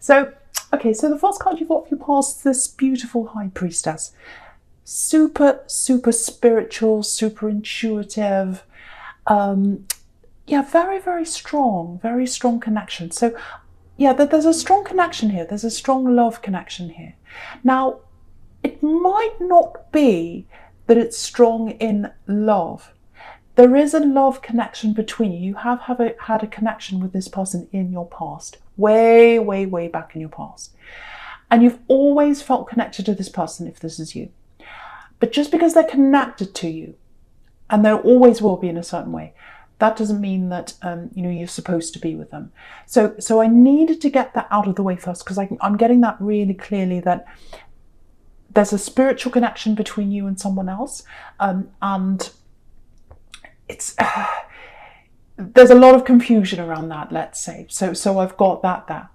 So, okay, so the first card you've got for your past, this beautiful High Priestess. Super, super spiritual, super intuitive. Yeah, very, very strong connection. So, yeah, there's a strong connection here. There's a strong love connection here. Now, it might not be that it's strong in love. There is a love connection between you. You have had a connection with this person in your past, way, way, way back in your past. And you've always felt connected to this person if this is you. But just because they're connected to you, and there always will be in a certain way, that doesn't mean that you're supposed to be with them. So I needed to get that out of the way first, because I'm getting that really clearly, that there's a spiritual connection between you and someone else, and it's there's a lot of confusion around that, let's say. So I've got that there.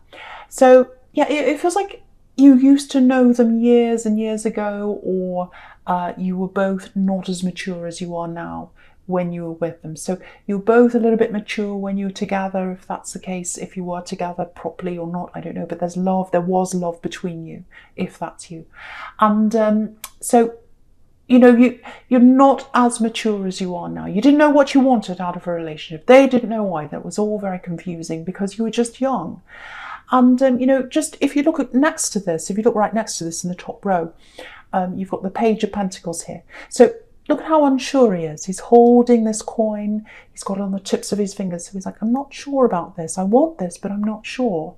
So yeah, it feels like you used to know them years and years ago, or you were both not as mature as you are now when you were with them. So you were both a little bit mature when you were together, if that's the case, if you were together properly or not, I don't know, but there's love, there was love between you, if that's you. And so, you're not as mature as you are now. You didn't know what you wanted out of a relationship. They didn't know either. It was all very confusing because you were just young. And, just if you look right next to this in the top row, you've got the Page of Pentacles here. So look at how unsure he is. He's holding this coin. He's got it on the tips of his fingers. So he's like, I'm not sure about this. I want this, but I'm not sure.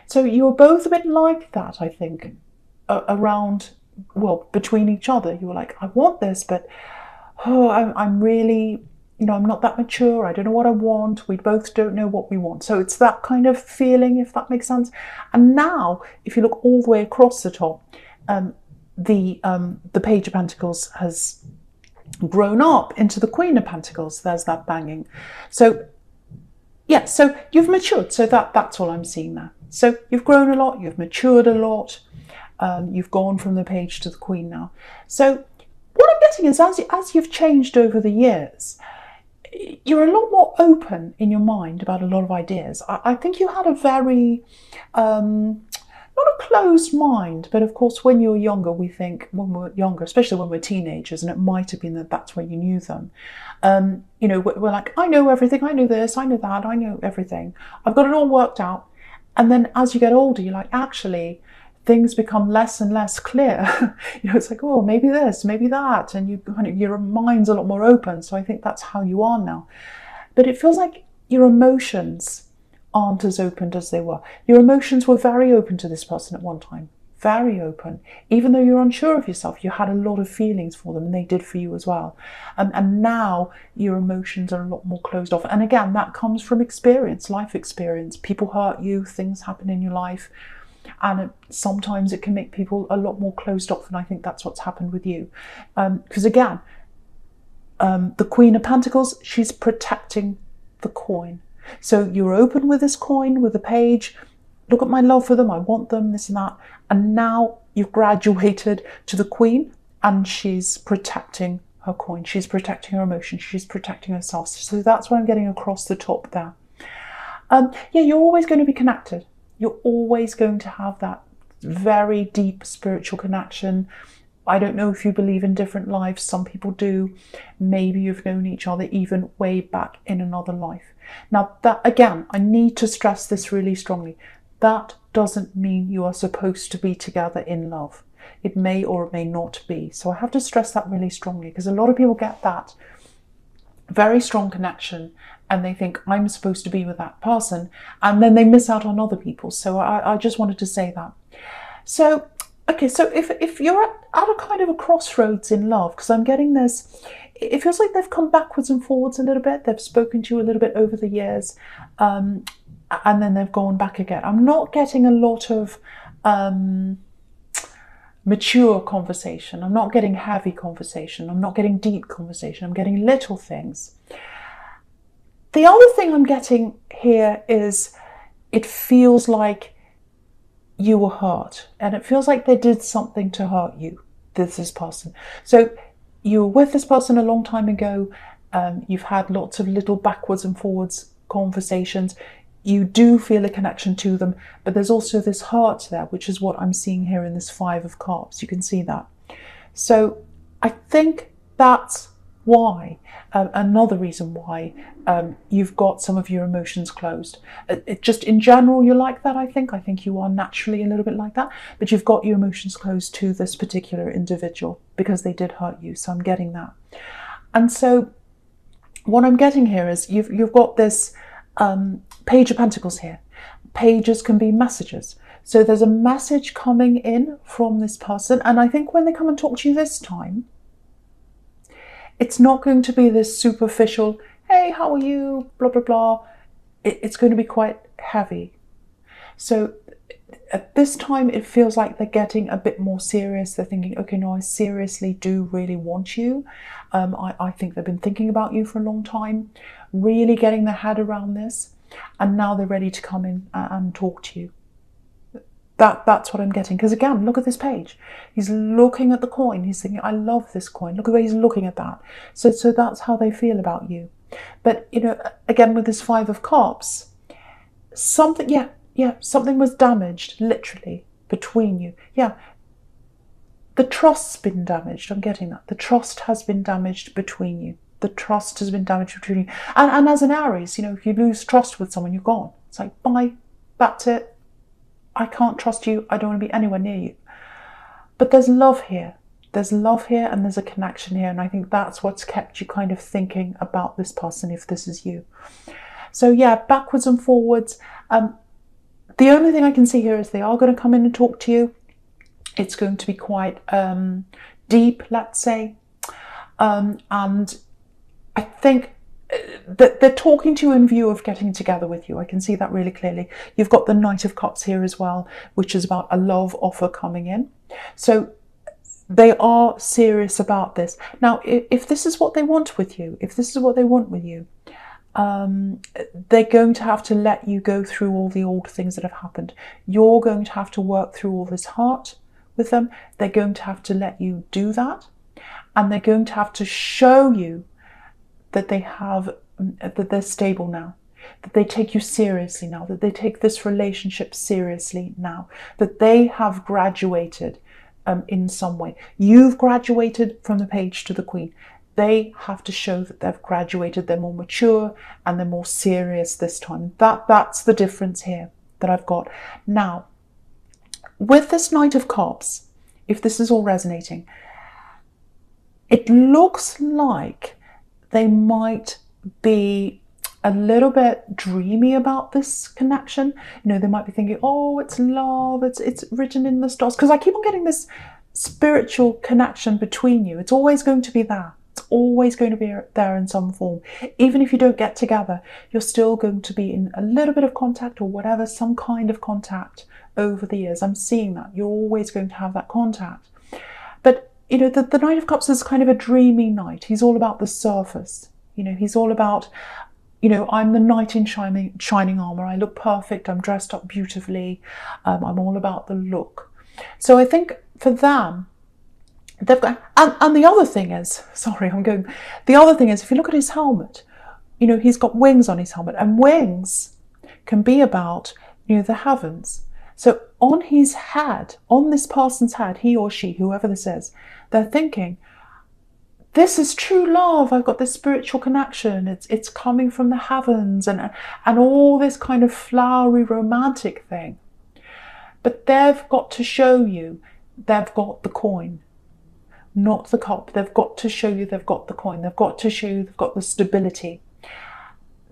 So you were both a bit like that, I think, between each other. You were like, I want this, but I'm really, I'm not that mature. I don't know what I want. We both don't know what we want. So it's that kind of feeling, if that makes sense. And now, if you look all the way across the top, the Page of Pentacles has grown up into the Queen of Pentacles. There's that banging. So yeah, so you've matured. So that's all I'm seeing there. So you've grown a lot. You've matured a lot. You've gone from the Page to the Queen now. So what I'm getting is, as you've changed over the years, you're a lot more open in your mind about a lot of ideas. I think you had a very, not a closed mind, but of course when you're younger, when we're younger, especially when we're teenagers, and it might have been that that's when you knew them, we're like, I know everything, I know this, I know that, I know everything. I've got it all worked out. And then as you get older, you're like, actually, things become less and less clear. It's like, oh, maybe this, maybe that, and your mind's a lot more open. So I think that's how you are now. But it feels like your emotions aren't as open as they were. Your emotions were very open to this person at one time, very open. Even though you're unsure of yourself, you had a lot of feelings for them, and they did for you as well. And now your emotions are a lot more closed off. And again, that comes from experience, life experience. People hurt you, things happen in your life. And sometimes it can make people a lot more closed off, and I think that's what's happened with you. Because again, the Queen of Pentacles, she's protecting the coin. So you're open with this coin, with the Page. Look at my love for them, I want them, this and that. And now you've graduated to the Queen, and she's protecting her coin. She's protecting her emotions. She's protecting herself. So that's what I'm getting across the top there. Yeah, you're always going to be connected. You're always going to have that very deep spiritual connection. I don't know if you believe in different lives. Some people do. Maybe you've known each other even way back in another life. Now, that again, I need to stress this really strongly. That doesn't mean you are supposed to be together in love. It may or it may not be. So I have to stress that really strongly, because a lot of people get that very strong connection and they think, I'm supposed to be with that person, and then they miss out on other people. So I just wanted to say that. So, okay, so if you're at a kind of a crossroads in love, because I'm getting this, it feels like they've come backwards and forwards a little bit. They've spoken to you a little bit over the years, and then they've gone back again. I'm not getting a lot of mature conversation. I'm not getting heavy conversation. I'm not getting deep conversation. I'm getting little things. The other thing I'm getting here is it feels like you were hurt, and it feels like they did something to hurt you, this person. So you were with this person a long time ago. You've had lots of little backwards and forwards conversations. you do feel a connection to them, but there's also this heart there, which is what I'm seeing here in this 5 of Cups. You can see that. So I think that's why, another reason why you've got some of your emotions closed. It just in general, you're like that, I think you are naturally a little bit like that, but you've got your emotions closed to this particular individual because they did hurt you. So I'm getting that. And so what I'm getting here is you've got this Page of Pentacles here. Pages can be messages. So there's a message coming in from this person. And I think when they come and talk to you this time, it's not going to be this superficial, hey, how are you, blah, blah, blah. It's going to be quite heavy. So at this time, it feels like they're getting a bit more serious. They're thinking, okay, no, I seriously do really want you. I think they've been thinking about you for a long time, really getting their head around this. And now they're ready to come in and talk to you. That's what I'm getting. Because again, look at this page. He's looking at the coin. He's thinking, I love this coin. Look at the way he's looking at that. So that's how they feel about you. But, you know, again, with this 5 of Cups, something, something was damaged, literally, between you. Yeah, the trust's been damaged. I'm getting that. The trust has been damaged between you. The trust has been damaged between you. And as an Aries, you know, if you lose trust with someone, you're gone. It's like, bye, that's it. I can't trust you. I don't want to be anywhere near you. But there's love here. There's love here and there's a connection here. And I think that's what's kept you kind of thinking about this person, if this is you. So yeah, backwards and forwards. The only thing I can see here is they are going to come in and talk to you. It's going to be quite deep, let's say. And I think that they're talking to you in view of getting together with you. I can see that really clearly. You've got the Knight of Cups here as well, which is about a love offer coming in. So they are serious about this. Now, if this is what they want with you, they're going to have to let you go through all the old things that have happened. You're going to have to work through all this heart with them. They're going to have to let you do that. And they're going to have to show you that they're stable now, that they take you seriously now, that they take this relationship seriously now, that they have graduated in some way. You've graduated from the Page to the Queen. They have to show that they've graduated, they're more mature and they're more serious this time. That's the difference here that I've got. Now, with this Knight of Cups, if this is all resonating, it looks like they might be a little bit dreamy about this connection. You know, they might be thinking, oh, it's love, it's written in the stars. Because I keep on getting this spiritual connection between you. It's always going to be there. It's always going to be there in some form. Even if you don't get together, you're still going to be in a little bit of contact or whatever, some kind of contact over the years. I'm seeing that. You're always going to have that contact. But you know, the Knight of Cups is kind of a dreamy knight. He's all about the surface. You know, he's all about, you know, I'm the knight in shining armor. I look perfect. I'm dressed up beautifully. I'm all about the look. So I think for them, they've got, and the other thing is, the other thing is, if you look at his helmet, you know, he's got wings on his helmet, and wings can be about, you know, the heavens. So on his head, on this person's head, he or she, whoever this is, they're thinking, this is true love. I've got this spiritual connection. It's coming from the heavens and all this kind of flowery romantic thing. But they've got to show you they've got the coin, not the cup. They've got to show you they've got the coin. They've got to show you they've got the stability.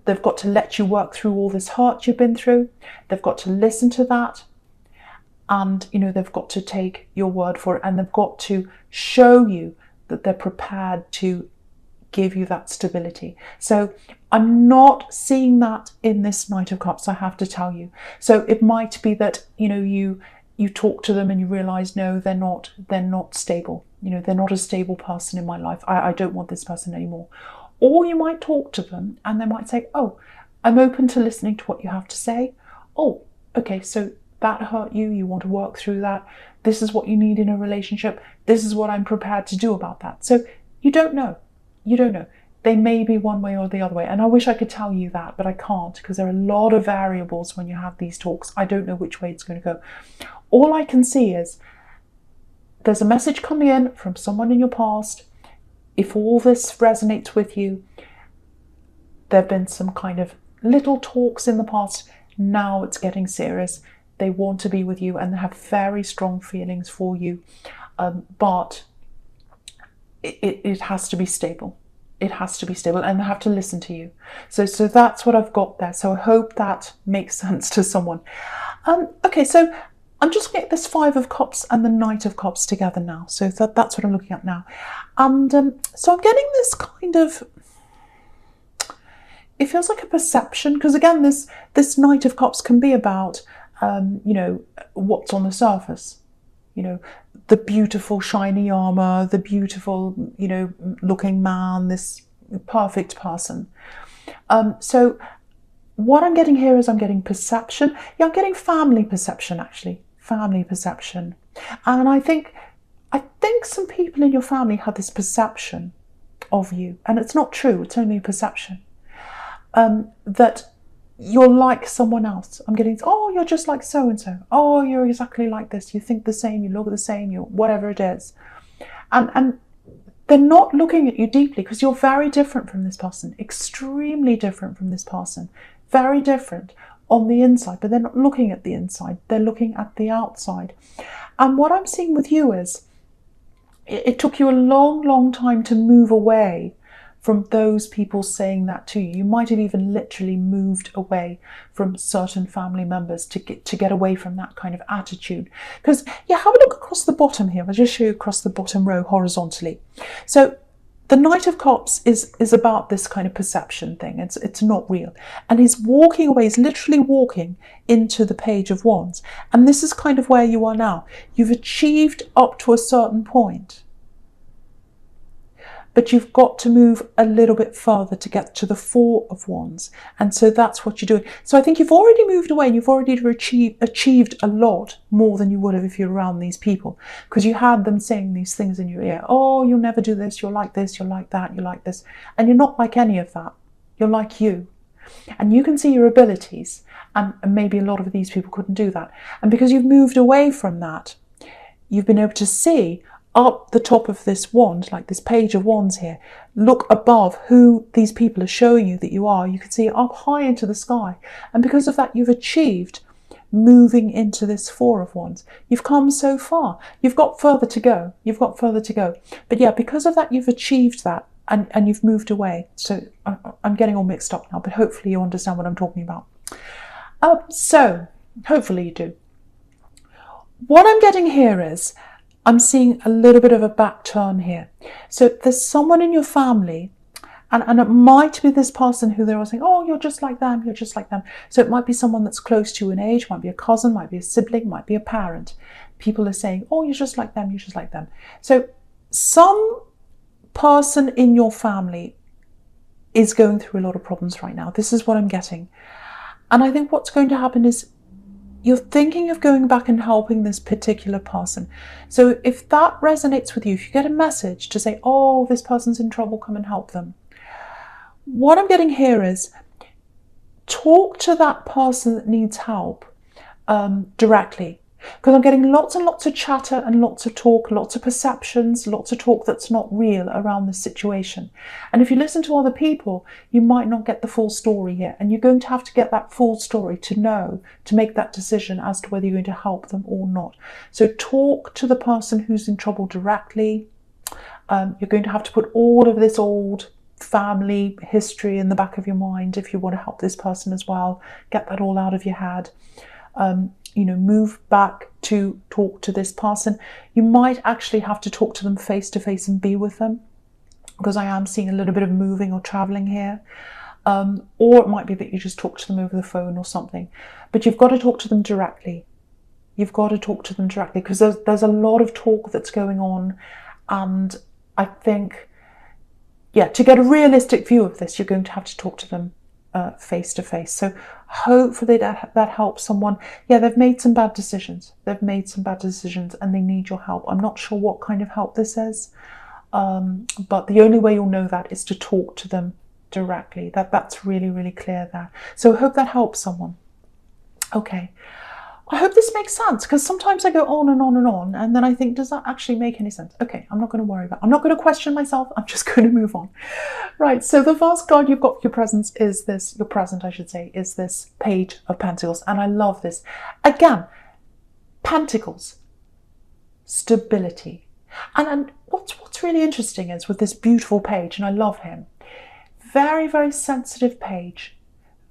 They've got to let you work through all this hurt you've been through. They've got to listen to that. And, you know, they've got to take your word for it, and they've got to show you that they're prepared to give you that stability. So I'm not seeing that in this Knight of Cups, I have to tell you. So it might be that, you know, you talk to them and you realize, no, they're not stable. You know, they're not a stable person in my life. I don't want this person anymore. Or you might talk to them and they might say, oh, I'm open to listening to what you have to say. Oh, okay, so that hurt you, you want to work through that. This is what you need in a relationship. This is what I'm prepared to do about that. So you don't know. You don't know. they may be one way or the other way. And I wish I could tell you that, but I can't, because there are a lot of variables when you have these talks. I don't know which way it's going to go. All I can see is there's a message coming in from someone in your past. If all this resonates with you, there have been some kind of little talks in the past. Now it's getting serious. They want to be with you and they have very strong feelings for you. But it has to be stable. It has to be stable, and they have to listen to you. So that's what I've got there. So I hope that makes sense to someone. Okay, so I'm just getting this 5 of Cups and the Knight of Cups together now. So that's what I'm looking at now. And so I'm getting this kind of, it feels like a perception, because again, this Knight of Cups can be about, you know, what's on the surface. You know, the beautiful shiny armor, the beautiful, you know, looking man, this perfect person. So what I'm getting here is I'm getting perception. Yeah, I'm getting family perception, actually. Family perception. And I think some people in your family have this perception of you, and it's not true, it's only a perception, that you're like someone else. I'm getting, oh, you're just like so-and-so. Oh, you're exactly like this. You think the same, you look the same, you whatever it is. And they're not looking at you deeply, because you're very different from this person, extremely different from this person, very different on the inside, but they're not looking at the inside. They're looking at the outside. And what I'm seeing with you is it took you a long, long time to move away from those people saying that to you. You might have even literally moved away from certain family members to get away from that kind of attitude. Because, yeah, have a look across the bottom here. I'll just show you across the bottom row horizontally. So the Knight of Cups is about this kind of perception thing. It's not real. And he's walking away, he's literally walking into the Page of Wands. And this is kind of where you are now. You've achieved up to a certain point, but you've got to move a little bit further to get to the 4 of Wands. And so that's what you're doing. So I think you've already moved away and you've already achieved a lot more than you would have if you're around these people, because you had them saying these things in your ear. Oh, you'll never do this. You're like this. You're like that. You're like this. And you're not like any of that. You're like you. And you can see your abilities. And maybe a lot of these people couldn't do that. And because you've moved away from that, you've been able to see up the top of this wand, like this Page of Wands here, look above who these people are showing you that you are. You can see it up high into the sky. And because of that, you've achieved moving into this 4 of Wands. You've come so far. You've got further to go. You've got further to go. But yeah, because of that, you've achieved that and you've moved away. So I'm getting all mixed up now, but hopefully you understand what I'm talking about. So hopefully you do. What I'm getting here is, I'm seeing a little bit of a back turn here. So there's someone in your family, and it might be this person who they're all saying, oh, you're just like them, you're just like them. So it might be someone that's close to you in age, might be a cousin, might be a sibling, might be a parent. People are saying, oh, you're just like them, you're just like them. So some person in your family is going through a lot of problems right now. This is what I'm getting. And I think what's going to happen is, you're thinking of going back and helping this particular person. So if that resonates with you, if you get a message to say, oh, this person's in trouble, come and help them. What I'm getting here is, talk to that person that needs help directly. Because I'm getting lots and lots of chatter and lots of talk, lots of perceptions, lots of talk that's not real around this situation. And if you listen to other people, you might not get the full story here. And you're going to have to get that full story to know, to make that decision as to whether you're going to help them or not. So talk to the person who's in trouble directly. You're going to have to put all of this old family history in the back of your mind if you want to help this person as well. Get that all out of your head. You know, move back to talk to this person. You might actually have to talk to them face to face and be with them, because I am seeing a little bit of moving or traveling here. Or it might be that you just talk to them over the phone or something. But you've got to talk to them directly. You've got to talk to them directly, because there's a lot of talk that's going on. And I think, yeah, to get a realistic view of this, you're going to have to talk to them face to face. So hopefully that helps someone. Yeah, they've made some bad decisions. They've made some bad decisions and they need your help. I'm not sure what kind of help this is. But the only way you'll know that is to talk to them directly. That's really, really clear there. So I hope that helps someone. Okay. I hope this makes sense, because sometimes I go on and on and on, and then I think, does that actually make any sense? Okay, I'm not going to worry about it. I'm not going to question myself. I'm just going to move on. Right, so the first card you've got for your presence is this, your present, I should say, is this Page of Pentacles. And I love this. Again, Pentacles, stability. And what's really interesting is with this beautiful page, and I love him, very, very sensitive page.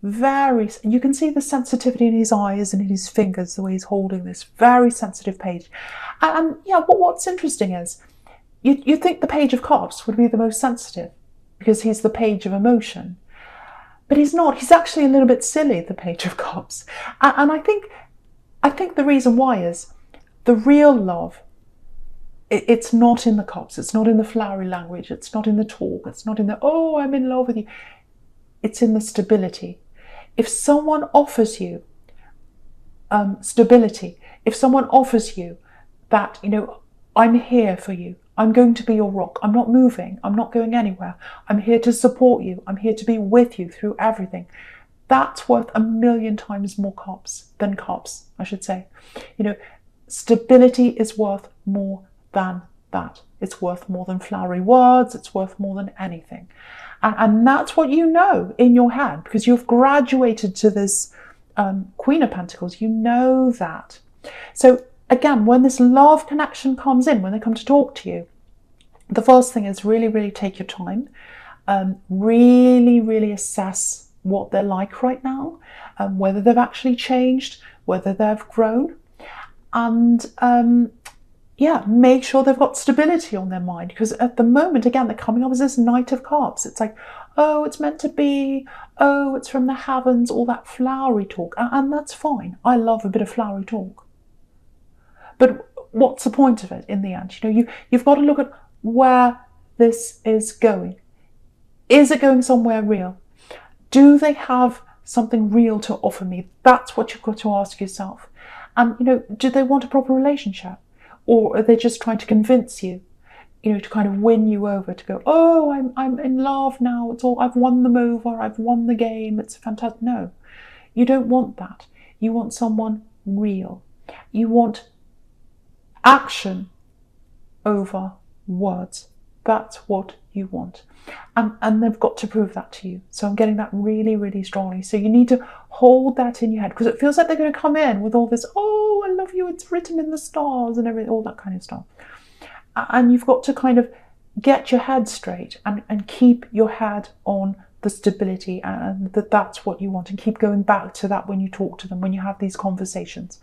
Very, you can see the sensitivity in his eyes and in his fingers, the way he's holding this very sensitive page. And yeah, what's interesting is you think the Page of Cups would be the most sensitive because he's the page of emotion, but he's not. He's actually a little bit silly, the Page of Cups. And I think the reason why is the real love. It's not in the cups. It's not in the flowery language. It's not in the talk. It's not in the, oh, I'm in love with you. It's in the stability. If someone offers you stability, if someone offers you that, you know, I'm here for you, I'm going to be your rock, I'm not moving, I'm not going anywhere, I'm here to support you, I'm here to be with you through everything, that's worth 1,000,000 times more cups than cups, I should say. You know, stability is worth more than that. It's worth more than flowery words, it's worth more than anything. And that's what you know in your head, because you've graduated to this Queen of Pentacles. You know that. So again, when this love connection comes in, when they come to talk to you, the first thing is really, really take your time. Really, really assess what they're like right now, whether they've actually changed, whether they've grown. And yeah, make sure they've got stability on their mind, because at the moment, again, they're coming up as this Knight of Cups. It's like, oh, it's meant to be, oh, it's from the heavens, all that flowery talk. And that's fine. I love a bit of flowery talk. But what's the point of it in the end? You know, you've got to look at where this is going. Is it going somewhere real? Do they have something real to offer me? That's what you've got to ask yourself. And, you know, do they want a proper relationship? Or are they just trying to convince you, you know, to kind of win you over, to go, oh, I'm in love now, it's all, I've won them over, I've won the game, it's fantastic. No, you don't want that. You want someone real. You want action over words. That's what you want. And they've got to prove that to you. So I'm getting that really, really strongly. So you need to hold that in your head, because it feels like they're going to come in with all this, oh, I love you, it's written in the stars and everything, all that kind of stuff. And you've got to kind of get your head straight and keep your head on the stability, and that's what you want, and keep going back to that when you talk to them, when you have these conversations.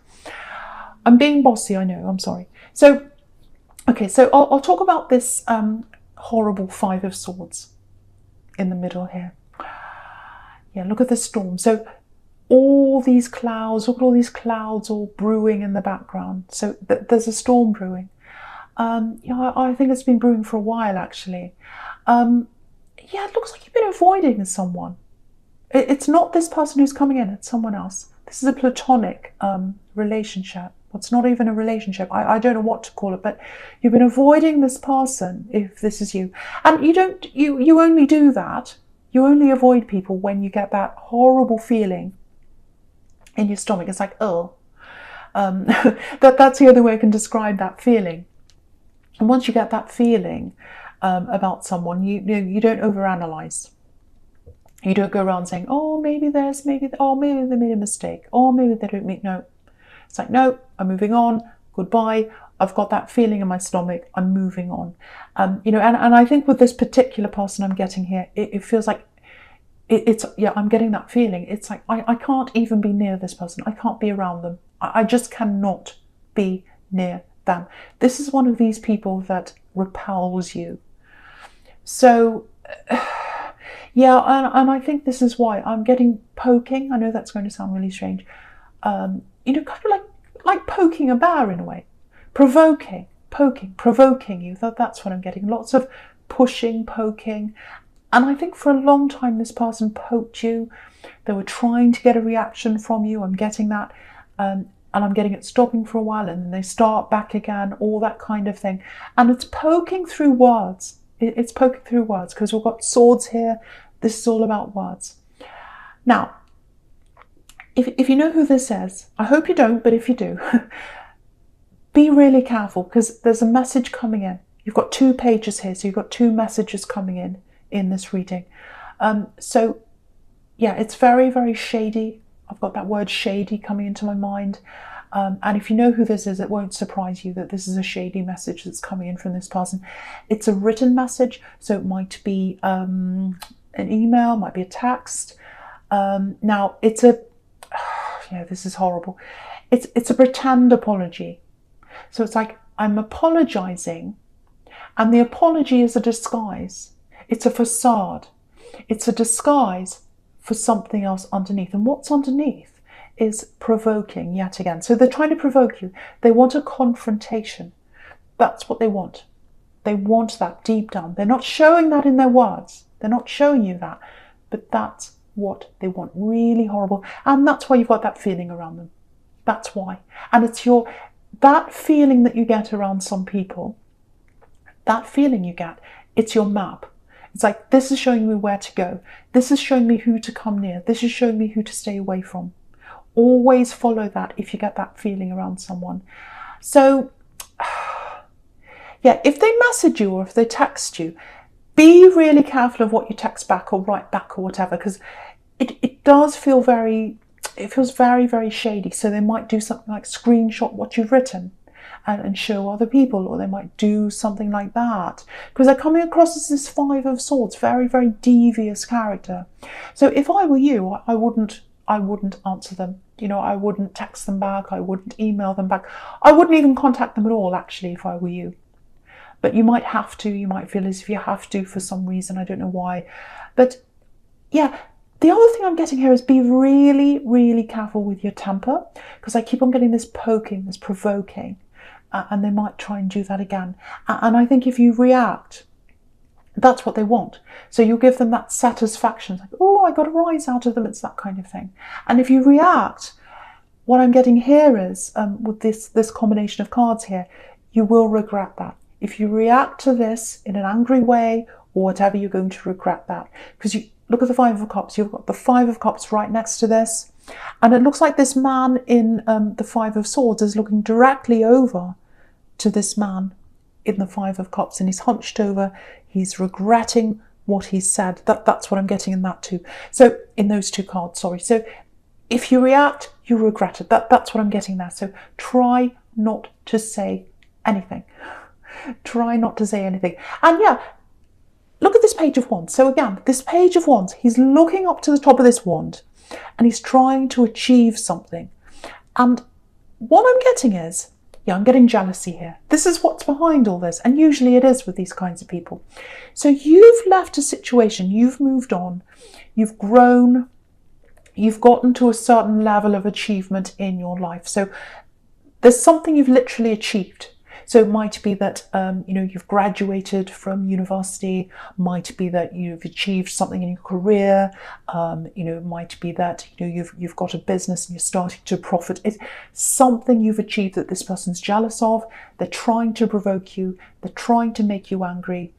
I'm being bossy, I know, I'm sorry. So, okay, so I'll talk about this horrible Five of Swords in the middle here. Yeah, look at the storm. So all these clouds, look at all these clouds all brewing in the background. So there's a storm brewing. Yeah, I think it's been brewing for a while, actually. Yeah, it looks like you've been avoiding someone. It's not this person who's coming in, it's someone else. This is a platonic relationship. It's not even a relationship. I don't know what to call it, but you've been avoiding this person if this is you. And you only do that. You only avoid people when you get that horrible feeling in your stomach. It's like, oh. That's the other way I can describe that feeling. And once you get that feeling about someone, you don't overanalyze. You don't go around saying, oh, maybe this, maybe that, oh, maybe they made a mistake, oh, maybe they don't make, no. It's like, no, I'm moving on, goodbye, I've got that feeling in my stomach, I'm moving on. You know, and I think with this particular person I'm getting here, it feels like, yeah, I'm getting that feeling. It's like, I can't even be near this person, I can't be around them. I just cannot be near them. This is one of these people that repels you. So, yeah, and I think this is why I'm getting poking. I know that's going to sound really strange. You know, kind of like poking a bear in a way. Provoking you. That's what I'm getting. Lots of pushing, poking. And I think for a long time this person poked you. They were trying to get a reaction from you. I'm getting that. And and I'm getting it stopping for a while, and then they start back again, all that kind of thing. And it's poking through words. It's poking through words because we've got swords here. This is all about words. Now, if you know who this is, I hope you don't, but if you do, be really careful because there's a message coming in. You've got 2 pages here, so you've got 2 messages coming in this reading. So, yeah, it's very, very shady. I've got that word shady coming into my mind. And if you know who this is, it won't surprise you that this is a shady message that's coming in from this person. It's a written message, so it might be an email, might be a text. Now, it's a... yeah, this is horrible. It's a pretend apology. So it's like, I'm apologizing, and the apology is a disguise. It's a facade. It's a disguise for something else underneath. And what's underneath is provoking yet again. So they're trying to provoke you. They want a confrontation. That's what they want. They want that deep down. They're not showing that in their words. They're not showing you that. But that's what they want. Really horrible. And that's why you've got that feeling around them. That's why. And it's that feeling that you get around some people, that feeling you get, it's your map. It's like, this is showing me where to go. This is showing me who to come near. This is showing me who to stay away from. Always follow that if you get that feeling around someone. So, yeah, if they message you or if they text you, be really careful of what you text back or write back or whatever, because it does feel very, it feels very, very shady. So they might do something like screenshot what you've written and show other people, or they might do something like that, because they're coming across as this 5 of Swords, very, very devious character. So if I were you, I wouldn't answer them. You know, I wouldn't text them back. I wouldn't email them back. I wouldn't even contact them at all, actually, if I were you. But you might have to. You might feel as if you have to for some reason. I don't know why. But yeah, the other thing I'm getting here is be really, really careful with your temper, because I keep on getting this poking, this provoking. And they might try and do that again. And I think if you react, that's what they want. So you'll give them that satisfaction, like, oh, I got a rise out of them. It's that kind of thing. And if you react, what I'm getting here is, with this combination of cards here, you will regret that. If you react to this in an angry way or whatever, you're going to regret that. Because you look at the 5 of Cups. You've got the 5 of Cups right next to this. And it looks like this man in the 5 of Swords is looking directly over to this man in the 5 of Cups, and he's hunched over. He's regretting what he said. That's what I'm getting in that too. So in those 2 cards, sorry. So if you react, you regret it. That's what I'm getting there. So try not to say anything. Try not to say anything. And yeah, look at this Page of Wands. So again, this Page of Wands, he's looking up to the top of this wand and he's trying to achieve something. And what I'm getting is, yeah, I'm getting jealousy here. This is what's behind all this. And usually it is with these kinds of people. So you've left a situation, you've moved on, you've grown, you've gotten to a certain level of achievement in your life. So there's something you've literally achieved. So it might be that, you've graduated from university, might be that you've achieved something in your career, it might be that, you've got a business and you're starting to profit. It's something you've achieved that this person's jealous of. They're trying to provoke you. They're trying to make you angry.